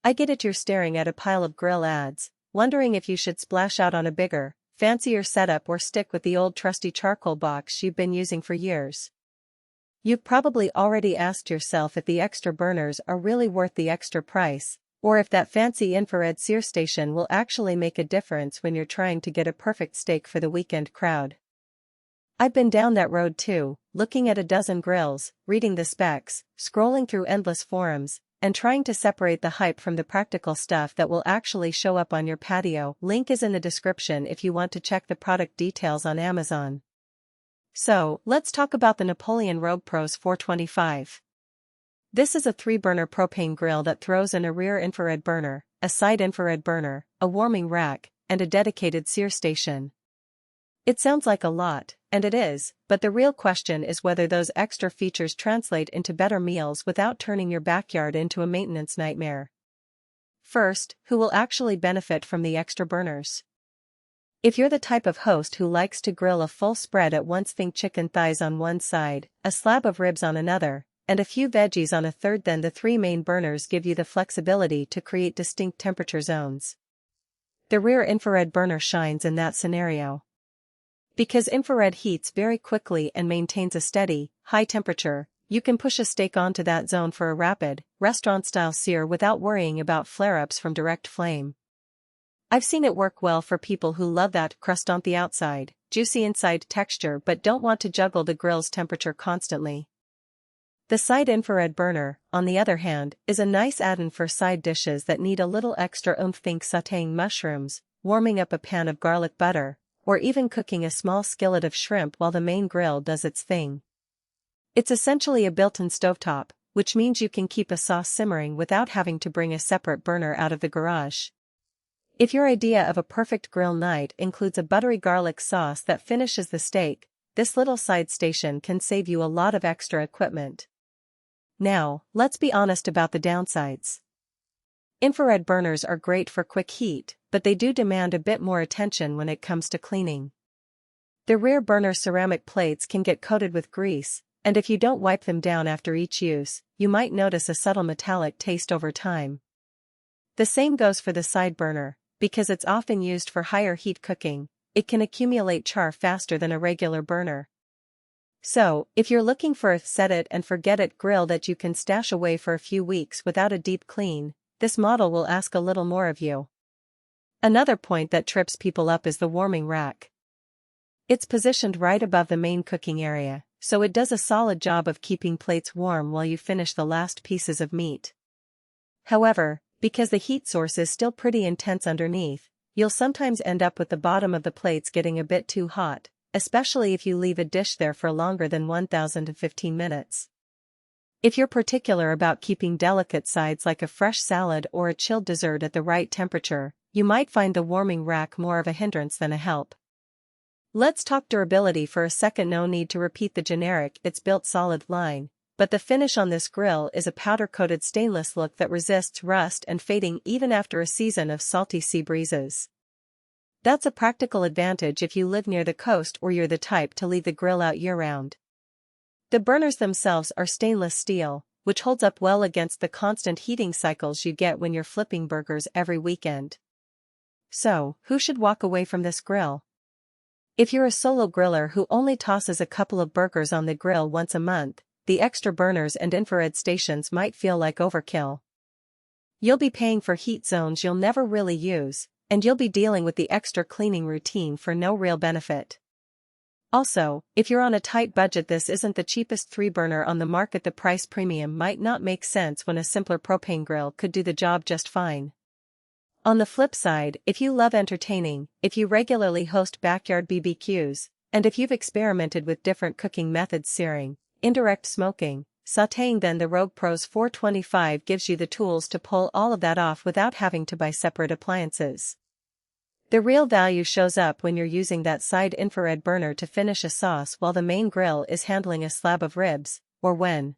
I get it, you're staring at a pile of grill ads, wondering if you should splash out on a bigger, fancier setup or stick with the old trusty charcoal box you've been using for years. You've probably already asked yourself if the extra burners are really worth the extra price, or if that fancy infrared sear station will actually make a difference when you're trying to get a perfect steak for the weekend crowd. I've been down that road too, looking at a dozen grills, reading the specs, scrolling through endless forums, and trying to separate the hype from the practical stuff that will actually show up on your patio. Link is in the description if you want to check the product details on Amazon. So, let's talk about the Napoleon Rogue Pros 425. This is a 3-burner propane grill that throws in a rear infrared burner, a side infrared burner, a warming rack, and a dedicated sear station. It sounds like a lot, and it is, but the real question is whether those extra features translate into better meals without turning your backyard into a maintenance nightmare. First, who will actually benefit from the extra burners? If you're the type of host who likes to grill a full spread at once, think chicken thighs on one side, a slab of ribs on another, and a few veggies on a third, then the 3 main burners give you the flexibility to create distinct temperature zones. The rear infrared burner shines in that scenario. Because infrared heats very quickly and maintains a steady, high temperature, you can push a steak onto that zone for a rapid, restaurant-style sear without worrying about flare-ups from direct flame. I've seen it work well for people who love that crust on the outside, juicy inside texture but don't want to juggle the grill's temperature constantly. The side infrared burner, on the other hand, is a nice add-in for side dishes that need a little extra oomph. Think sautéing mushrooms, warming up a pan of garlic butter, or even cooking a small skillet of shrimp while the main grill does its thing. It's essentially a built-in stovetop, which means you can keep a sauce simmering without having to bring a separate burner out of the garage. If your idea of a perfect grill night includes a buttery garlic sauce that finishes the steak, this little side station can save you a lot of extra equipment. Now, let's be honest about the downsides. Infrared burners are great for quick heat, but they do demand a bit more attention when it comes to cleaning. The rear burner ceramic plates can get coated with grease, and if you don't wipe them down after each use, you might notice a subtle metallic taste over time. The same goes for the side burner. Because it's often used for higher heat cooking, it can accumulate char faster than a regular burner. So, if you're looking for a set-it-and-forget-it grill that you can stash away for a few weeks without a deep clean, this model will ask a little more of you. Another point that trips people up is the warming rack. It's positioned right above the main cooking area, so it does a solid job of keeping plates warm while you finish the last pieces of meat. However, because the heat source is still pretty intense underneath, you'll sometimes end up with the bottom of the plates getting a bit too hot, especially if you leave a dish there for longer than 1,015 minutes. If you're particular about keeping delicate sides like a fresh salad or a chilled dessert at the right temperature, you might find the warming rack more of a hindrance than a help. Let's talk durability for a second. No need to repeat the generic "it's built solid" line. But the finish on this grill is a powder-coated stainless look that resists rust and fading even after a season of salty sea breezes. That's a practical advantage if you live near the coast or you're the type to leave the grill out year-round. The burners themselves are stainless steel, which holds up well against the constant heating cycles you get when you're flipping burgers every weekend. So, who should walk away from this grill? If you're a solo griller who only tosses a couple of burgers on the grill once a month, the extra burners and infrared stations might feel like overkill. You'll be paying for heat zones you'll never really use, and you'll be dealing with the extra cleaning routine for no real benefit. Also, if you're on a tight budget, this isn't the cheapest 3-burner on the market. The price premium might not make sense when a simpler propane grill could do the job just fine. On the flip side, if you love entertaining, if you regularly host backyard BBQs, and if you've experimented with different cooking methods, searing, indirect smoking, sautéing, then the Rogue Pros 425 gives you the tools to pull all of that off without having to buy separate appliances. The real value shows up when you're using that side infrared burner to finish a sauce while the main grill is handling a slab of ribs, or when,